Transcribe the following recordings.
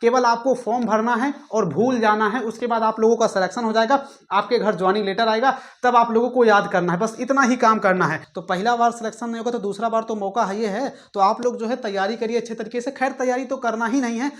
केवल आपको फॉर्म भरना है और भूल जाना है, उसके बाद आप लोगों का सिलेक्शन हो जाएगा, आपके घर ज्वाइनिंग लेटर आएगा, तब आप लोगों को याद करना है, बस इतना ही काम करना है। तो पहला बार सिलेक्शन नहीं होगा तो दूसरा बार तो मौका है, ये है तो आप लोग जो है तैयारी करिए अच्छे तरीके से। खैर तैयारी तो करना ही नहीं है,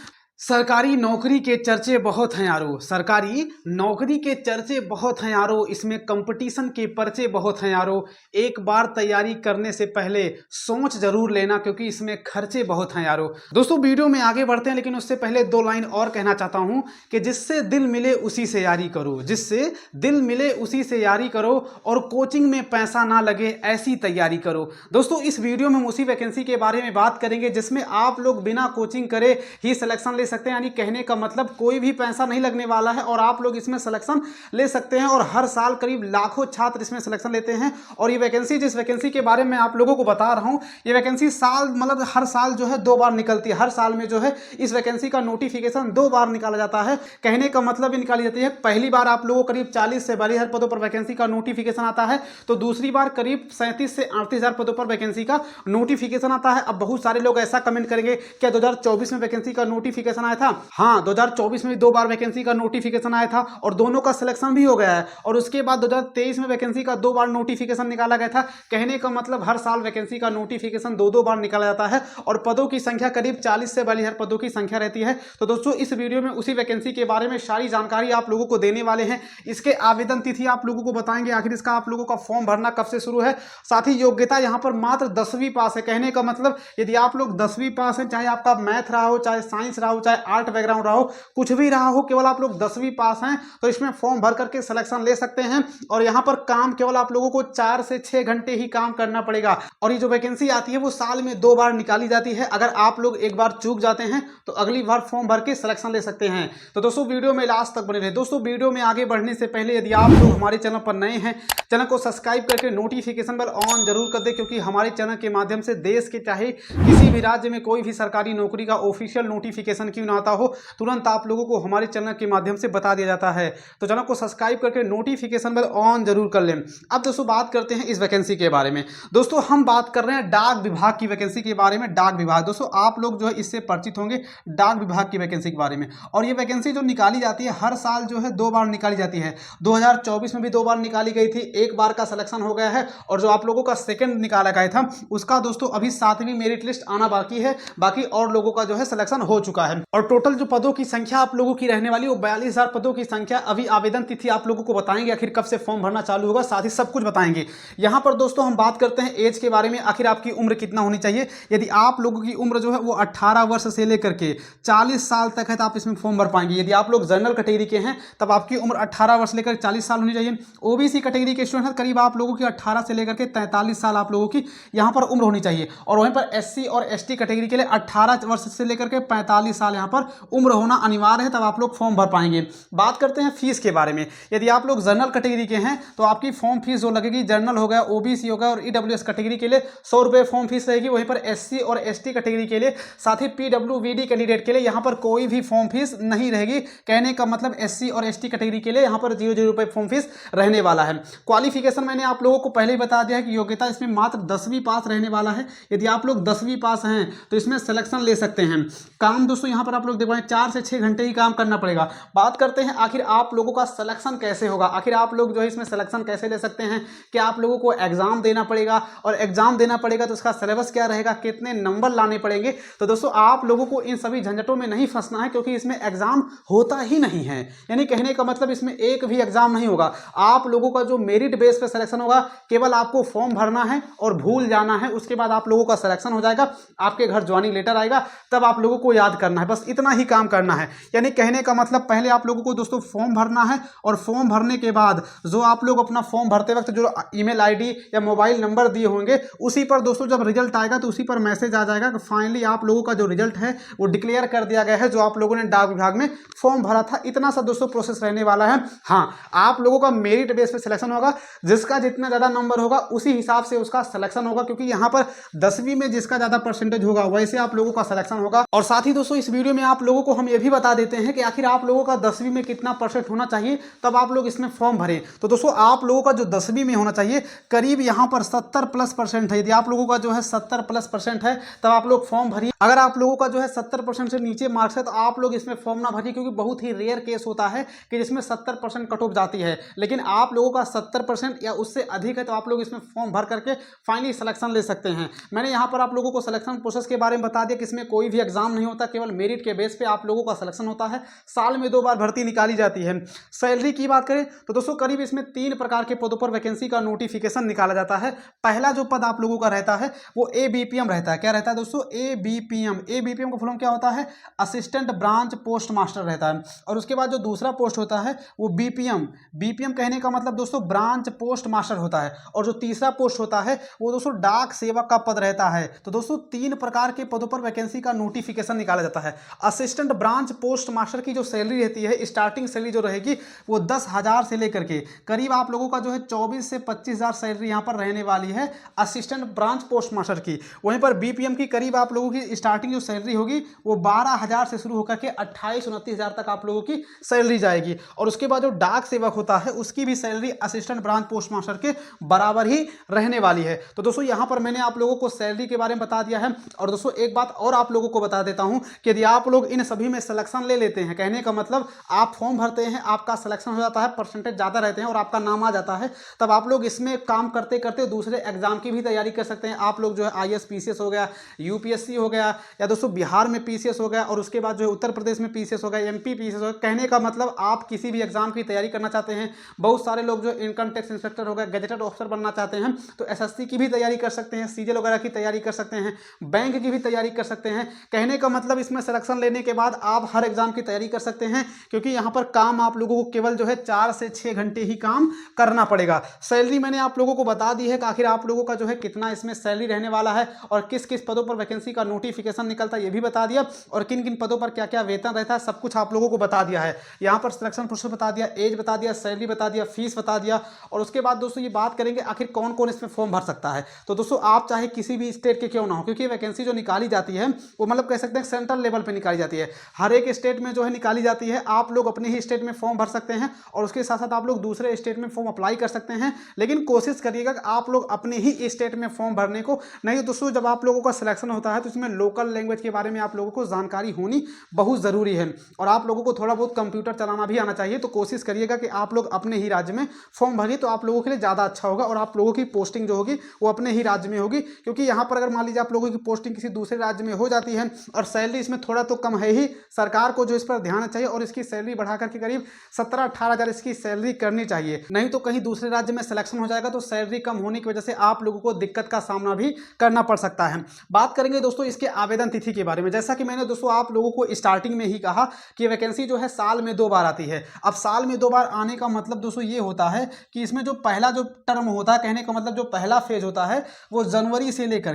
सरकारी नौकरी के चर्चे बहुत हैं यारो, सरकारी नौकरी के चर्चे बहुत हैं यारो, इसमें कंपटीशन के पर्चे बहुत हैं यारो। एक बार तैयारी करने से पहले सोच जरूर लेना क्योंकि इसमें खर्चे बहुत हैं यारो। दोस्तों वीडियो में आगे बढ़ते हैं, लेकिन उससे पहले दो लाइन और कहना चाहता हूं कि जिससे दिल मिले उसी से यारी करो, जिससे दिल मिले उसी से यारी करो और कोचिंग में पैसा ना लगे ऐसी तैयारी करो। दोस्तों इस वीडियो में हम उसी वैकेंसी के बारे में बात करेंगे जिसमें आप लोग बिना कोचिंग करे ही सिलेक्शन सकते हैं, यानी कहने का मतलब कोई भी पैसा नहीं लगने वाला है और आप लोग इसमें सिलेक्शन ले सकते हैं। और हर साल करीब लाखों छात्र इसमें सिलेक्शन लेते हैं। और ये वैकेंसी, जिस वैकेंसी के बारे में आप लोगों को बता रहा हूं, ये वैकेंसी साल मतलब हर साल जो है 2 बार निकलती है। हर साल में जो है इस वैकेंसी का नोटिफिकेशन 2 बार निकाला जाता है। कहने का मतलब ये निकाली जाती है, पहली बार आप लोगों को करीब 40 से 42 हज़ार पदों पर वैकेंसी का नोटिफिकेशन आता है, तो दूसरी बार करीब 37 से 38 हज़ार पदों पर वैकेंसी का नोटिफिकेशन आता है। अब बहुत सारे लोग ऐसा कमेंट करेंगे क्या 2024 में वैकेंसी का नोटिफिकेशन आया था? हाँ, 2024 में 2 बार वैकेंसी का नोटिफिकेशन आया था और दोनों का सिलेक्शन भी हो गया है। और उसके बाद 2023 में वैकेंसी का 2 बार नोटिफिकेशन निकाला गया था। कहने का मतलब हर साल वैकेंसी का नोटिफिकेशन 2-2 बार निकाला जाता है और पदों की संख्या करीब 40 से 42 हज़ार पदों की संख्या रहती है। तो दोस्तों इस वीडियो में उसी वैकेंसी के बारे में सारी जानकारी आप लोगों को देने वाले हैं। इसके आवेदन तिथि आप लोगों को बताएंगे, आखिर इसका आप लोगों का फॉर्म भरना कब से शुरू है। साथ ही योग्यता यहाँ पर मात्र 10वीं पास है। कहने का मतलब यदि आप लोग 10वीं पास हैं, चाहे आपका मैथ रहा हो, चाहे साइंस रहा हो, चाहे आर्ट बैकग्राउंड रहा हो, कुछ भी रहा हो, केवल आप लोग 10वीं पास हैं तो इसमें फॉर्म भर करके सिलेक्शन ले सकते हैं। और यहां पर काम केवल आप लोगों को 4 से 6 घंटे ही काम करना पड़ेगा। और ये जो वैकेंसी आती है वो साल में 2 बार निकाली जाती है। अगर आप लोग एक बार चूक जाते हैं तो अगली बार फॉर्म भर के सिलेक्शन ले सकते हैं। तो दोस्तों वीडियो में लास्ट तक बने रहे। दोस्तों वीडियो में आगे बढ़ने से पहले यदि आप लोग हमारे चैनल पर नए हैं, चैनल को सब्सक्राइब करके नोटिफिकेशन बेल ऑन जरूर कर दे, क्योंकि हमारे चैनल के माध्यम से देश के चाहे किसी भी राज्य में कोई भी सरकारी नौकरी का ऑफिशियल नोटिफिकेशन क्यों ना आता हो, तुरंत आप लोगों को हमारे चैनल के माध्यम से बता दिया जाता है। तो चैनल को सब्सक्राइब करके नोटिफिकेशन बेल ऑन जरूर कर लें। अब दोस्तों बात करते हैं इस वैकेंसी के बारे में। दोस्तों हम बात कर रहे हैं डाक विभाग की वैकेंसी के बारे में। डाक विभाग, दोस्तों आप लोग जो है इससे परिचित होंगे डाक विभाग की वैकेंसी के बारे में। और ये वैकेंसी जो निकाली जाती है हर साल जो है 2 बार निकाली जाती है। 2024 में भी 2 बार निकाली गई थी, 1 बार का सिलेक्शन हो गया है। और जो आप लोगों का सेकंड निकाला गया था उसका दोस्तों अभी 7वीं मेरिट लिस्ट आना बाकी है, बाकी और लोगों का जो है सिलेक्शन हो चुका है। और टोटल जो पदों की संख्या आप लोगों की रहने वाली वो 42,000 पदों की संख्या। अभी आवेदन तिथि आप लोगों को बताएंगे, आखिर कब से फॉर्म भरना चालू होगा, साथ ही सब कुछ बताएंगे। यहां पर दोस्तों हम बात करते हैं एज के बारे में, आखिर आपकी उम्र कितना होनी चाहिए। यदि आप लोगों की उम्र जो है वो 18 वर्ष से लेकर के 40 साल तक है तो आप इसमें फॉर्म भर पाएंगे। यदि आप लोग जनरल कैटेगरी के हैं तब आपकी उम्र 18 वर्ष लेकर 40 साल होनी चाहिए। ओबीसी कैटेगरी के स्टूडेंट हैं करीब आप लोगों की 18 से लेकर के 43 साल आप लोगों की यहां पर उम्र होनी चाहिए। और वहीं पर एससी और एसटी कैटेगरी के लिए 18 वर्ष से लेकर के 45 साल यहां पर उम्र होना अनिवार्य है, तब आप लोग फॉर्म भर पाएंगे। बात करते हैं फीस के बारे में। यदि आप लोग जनरल कैटेगरी के हैं तो आपकी फॉर्म फीस जो लगेगी, जनरल हो गया, ओबीसी हो गया और ईडब्ल्यूएस कैटेगरी के लिए 100 रुपये फॉर्म फीस रहेगी। वहीं पर एससी और एसटी कैटेगरी के लिए, साथ ही पीडब्ल्यूबीडी कैंडिडेट के लिए यहां पर कोई भी फॉर्म फीस नहीं रहेगी। कहने का मतलब एससी और एसटी कैटेगरी के लिए यहां पर 0 रुपये फॉर्म फीस रहने वाला है। क्वालिफिकेशन मैंने आप लोगों को पहले ही बता दिया है कि योग्यता इसमें मात्र 10वीं पास रहने वाला है। यदि आप लोग 10वीं पास हैं तो इसमें सिलेक्शन ले सकते हैं। काम दोस्तों यहां पर आप लोग देख पाएंगे 4 से 6 घंटे ही काम करना पड़ेगा। बात करते हैं आखिर आप लोगों का सिलेक्शन कैसे होगा, आखिर आप लोग जो है इसमें सिलेक्शन कैसे ले सकते हैं। क्या आप लोगों को एग्जाम देना पड़ेगा, और एग्जाम देना पड़ेगा तो उसका सिलेबस क्या रहेगा, कितने नंबर लाने पड़ेंगे। तो दोस्तों आप लोगों को इन सभी झंझटों में नहीं फंसना है, क्योंकि इसमें एग्जाम होता ही नहीं है। यानी कहने का मतलब इसमें एक भी एग्जाम नहीं होगा। आप लोगों का जो मेरिट बेस पे सिलेक्शन होगा, केवल आपको फॉर्म भरना है और भूल जाना है, उसके बाद आप लोगों का सिलेक्शन हो जाएगा, आपके घर ज्वाइनिंग लेटर आएगा, तब आप लोगों को याद करना है, बस इतना ही काम करना है। यानी कहने का मतलब पहले आप लोगों को दोस्तों फॉर्म भरना है, और फॉर्म भरने के बाद जो आप लोग अपना फॉर्म भरते वक्त जो ईमेल आईडी या मोबाइल नंबर दिए होंगे, उसी पर दोस्तों जब रिजल्ट आएगा तो उसी पर मैसेज आ जाएगा कि फाइनली आप लोगों का जो रिजल्ट है वो डिक्लेयर कर दिया गया है, जो आप लोगों ने डाक विभाग में फॉर्म भरा था। इतना सा दोस्तों प्रोसेस रहने वाला है। हाँ, आप लोगों का मेरिट बेस पे सिलेक्शन होगा, जिसका जितना ज्यादा नंबर होगा उसी हिसाब से उसका सिलेक्शन होगा, क्योंकि यहाँ पर 10वीं में जिसका ज्यादा परसेंटेज होगा वैसे आप लोगों का सिलेक्शन होगा। और साथ ही दोस्तों इस वीडियो वीडियो में आप लोगों को हम ये भी बता देते हैं कि आखिर आप लोगों का 10वीं में कितना परसेंट होना चाहिए तब आप लोग इसमें फॉर्म भरें। तो दोस्तों आप लोगों का जो 10वीं में होना चाहिए करीब यहाँ पर 70+% है। यदि आप लोगों का जो है 70+% है तब आप लोग फॉर्म भरिए। अगर आप लोगों का जो है 70% से नीचे मार्क्स है तो आप लोग इसमें फॉर्म ना भरिए, क्योंकि बहुत ही रेयर केस होता है कि जिसमें 70% कट ऑफ जाती है। लेकिन आप लोगों का 70% या उससे अधिक है तो आप लोग इसमें फॉर्म भर करके फाइनली सिलेक्शन ले सकते हैं। मैंने यहाँ पर आप लोगों को सिलेक्शन प्रोसेस के बारे में बता दिया कि इसमें कोई भी एग्जाम नहीं होता, केवल मेरिट के बेस पे आप लोगों का सिलेक्शन होता है। साल में 2 बार भर्ती निकाली जाती है। सैलरी की बात करें तो दोस्तों करीब इसमें 3 प्रकार के पदों पर वैकेंसी का नोटिफिकेशन निकाला जाता है। पहला जो पद आप लोगों का रहता है वो ABPM रहता है। क्या रहता है दोस्तों? ABPM का फुल फॉर्म क्या होता है? असिस्टेंट ब्रांच पोस्ट मास्टर रहता है। और उसके बाद जो दूसरा पोस्ट होता है वो BPM कहने का मतलब दोस्तों ब्रांच पोस्ट मास्टर होता है। और जो तीसरा पोस्ट होता है वो दोस्तों डाक सेवक का पद रहता है। तो दोस्तों 3 प्रकार के पदों पर वैकेंसी का नोटिफिकेशन निकाला जाता है। असिस्टेंट ब्रांच पोस्ट मास्टर की जो सैलरी रहती है, स्टार्टिंग सैलरी जो रहेगी वो 10,000 से लेकर के करीब आप लोगों का जो है 24 से 25,000 सैलरी यहाँ पर रहने वाली है असिस्टेंट ब्रांच पोस्ट मास्टर की। वहीं पर BPM की करीब आप लोगों की स्टार्टिंग जो सैलरी होगी वो 12,000 से शुरू होकर के 28-29,000 तक आप लोगों की सैलरी जाएगी। और उसके बाद जो डाक सेवक होता है उसकी भी salary assistant branch post master के बराबर ही रहने वाली है। तो दोस्तों यहाँ पर मैंने आप लोगों को सैलरी के बारे में बता दिया है। और दोस्तों एक बात और आप लोगों को बता देता हूँ कि यदि आप लोग इन सभी में सिलेक्शन ले लेते हैं, कहने का मतलब आप फॉर्म भरते हैं, आपका सिलेक्शन हो जाता है, परसेंटेज ज़्यादा रहते हैं और आपका नाम आ जाता है, तब आप लोग इसमें काम करते करते दूसरे एग्जाम की भी तैयारी कर सकते हैं। आप लोग जो है IAS PCS हो गया, UPSC हो गया, या दोस्तों बिहार में PCS हो गया, और उसके बाद जो है उत्तर प्रदेश में PCS हो गया, MP PCS हो गया। कहने का मतलब आप किसी भी एग्जाम की तैयारी करना चाहते हैं। बहुत सारे लोग जो इनकम टैक्स इंस्पेक्टर हो गया, गजेटेड ऑफिसर बनना चाहते हैं तो SSC की भी तैयारी कर सकते हैं, CGL वगैरह की तैयारी कर सकते हैं, बैंक की भी तैयारी कर सकते हैं। कहने का मतलब इसमें सिलेक्शन लेने के बाद आप हर एग्जाम की तैयारी कर सकते हैं, क्योंकि यहाँ पर काम आप लोगों को केवल जो है 4 से 6 घंटे ही काम करना पड़ेगा। सैलरी मैंने आप लोगों को बता दी है कि आखिर आप लोगों का जो है कितना इसमें सैलरी रहने वाला है और किस किस पदों पर वैकेंसी का नोटिफिकेशन निकलता है ये भी बता दिया, और किन किन पदों पर क्या क्या वेतन रहता है सब कुछ आप लोगों को बता दिया है। यहाँ पर सिलेक्शन प्रोसेस बता दिया, एज बता दिया, सैलरी बता दिया, फीस बता दिया। और उसके बाद दोस्तों ये बात करेंगे आखिर कौन कौन इसमें फॉर्म भर सकता है। तो दोस्तों आप चाहे किसी भी स्टेट के क्यों ना हो, क्योंकि वैकेंसी जो निकाली जाती है वो मतलब कह सकते हैं सेंट्रल लेवल पे निकाली जाती है। हर एक स्टेट में जो है निकाली जाती है। आप लोग अपने ही स्टेट में फॉर्म भर सकते हैं और उसके साथ साथ आप लोग दूसरे स्टेट में फॉर्म अप्लाई कर सकते हैं, लेकिन कोशिश करिएगा कि आप लोग अपने ही स्टेट में फॉर्म भरने को। नहीं तो दोस्तों जब आप लोगों का सिलेक्शन होता है तो इसमें लोकल लैंग्वेज के बारे में आप लोगों को जानकारी होनी बहुत ज़रूरी है, और आप लोगों को थोड़ा बहुत कंप्यूटर चलाना भी आना चाहिए। तो कोशिश करिएगा कि आप लोग अपने ही राज्य में फॉर्म भरिए, तो आप लोगों के लिए ज़्यादा अच्छा होगा और आप लोगों की पोस्टिंग जो होगी वो अपने ही राज्य में होगी। क्योंकि यहाँ पर अगर मान लीजिए आप लोगों की पोस्टिंग किसी दूसरे राज्य में हो जाती है और सैलरी इसमें थोड़ा तो कम है ही, सरकार को जो इस पर ध्यान चाहिए और इसकी सैलरी बढ़ा करके करीब 17-18 हज़ार इसकी सैलरी करनी चाहिए। नहीं तो कहीं दूसरे राज्य में सिलेक्शन हो जाएगा तो सैलरी कम होने की वजह से आप लोगों को दिक्कत का सामना भी करना पड़ सकता है। बात करेंगे दोस्तों इसके आवेदन तिथि के बारे में। जैसा कि मैंने दोस्तों आप लोगों को स्टार्टिंग में ही कहा कि वैकेंसी जो है साल में 2 बार आती है। अब साल में 2 बार आने का मतलब दोस्तों ये होता है कि इसमें जो पहला जो टर्म होता है, कहने का मतलब जो पहला फेज होता है वो जनवरी से लेकर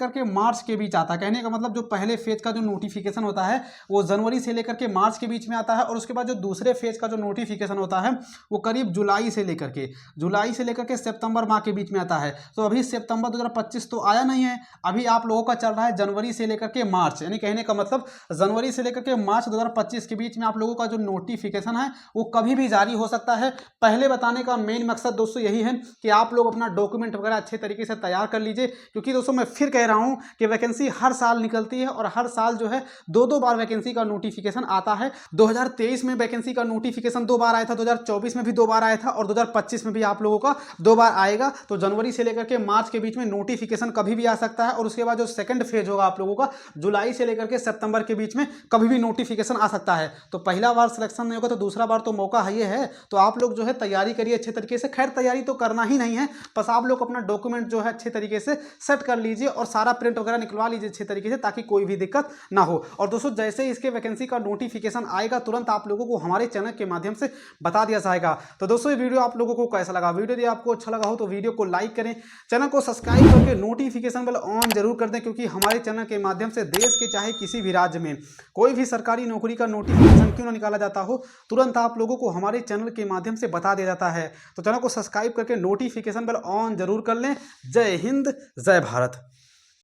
के मार्च के बीच आता है। कहने का मतलब जो पहले फेज का जो नोटिफिकेशन होता है वो जनवरी से लेकर के मार्च के बीच में आता है, और उसके बाद जो दूसरे फेज का जो नोटिफिकेशन होता है वो करीब जुलाई से लेकर के सितंबर माह के बीच में आता है। तो अभी सितंबर 2025 तो आया नहीं है, अभी आप लोगों का चल रहा है जनवरी से लेकर के मार्च, यानी कहने का मतलब जनवरी से लेकर के मार्च 2025 के बीच में आप लोगों का जो नोटिफिकेशन है वो कभी भी जारी हो सकता है। पहले बताने का मेन मकसद दोस्तों यही है कि आप लोग अपना डॉक्यूमेंट वगैरह अच्छे तरीके से तैयार कर लीजिए, क्योंकि दोस्तों मैं फिर कह रहा हूं कि वैकेंसी हर साल निकलती है और हर साल जो है 2-2 बार वैकेंसी का नोटिफिकेशन आता है। 2023 में वैकेंसी का नोटिफिकेशन 2 बार आया था, 2024 में भी 2 बार आया था और 2025 में भी आप लोगों का 2 बार आएगा। तो जनवरी से लेकर के मार्च के बीच में नोटिफिकेशन कभी भी आ सकता है, और उसके बाद जो सेकंड फेज होगा आप लोगों का जुलाई से लेकर के सितंबर के बीच में कभी भी नोटिफिकेशन आ सकता है। तो पहला बार सिलेक्शन नहीं होगा तो दूसरा बार तो मौका है, तो आप लोग जो है तैयारी करिए अच्छे तरीके से। खैर तैयारी तो करना ही नहीं है, बस आप लोग अपना डॉक्यूमेंट जो है अच्छे तरीके से सेट कर लीजिए और सारा प्रिंट वगैरह निकलवा लीजिए अच्छे तरीके से, ताकि कोई भी दिक्कत ना हो। और दोस्तों जैसे ही इसके वैकेंसी का नोटिफिकेशन आएगा तुरंत आप लोगों को हमारे चैनल के माध्यम से बता दिया जाएगा। तो दोस्तों ये वीडियो आप लोगों को कैसा लगा? वीडियो यदि आपको अच्छा लगा हो तो वीडियो को लाइक करें, चैनल को सब्सक्राइब करके नोटिफिकेशन बेल ऑन जरूर कर दें, क्योंकि हमारे चैनल के माध्यम से देश के चाहे किसी भी राज्य में कोई भी सरकारी नौकरी का नोटिफिकेशन क्यों ना निकाला जाता हो, तुरंत आप लोगों को हमारे चैनल के माध्यम से बता दिया जाता है। तो चैनल को सब्सक्राइब करके नोटिफिकेशन बेल ऑन जरूर कर लें। जय हिंद, जय भारत।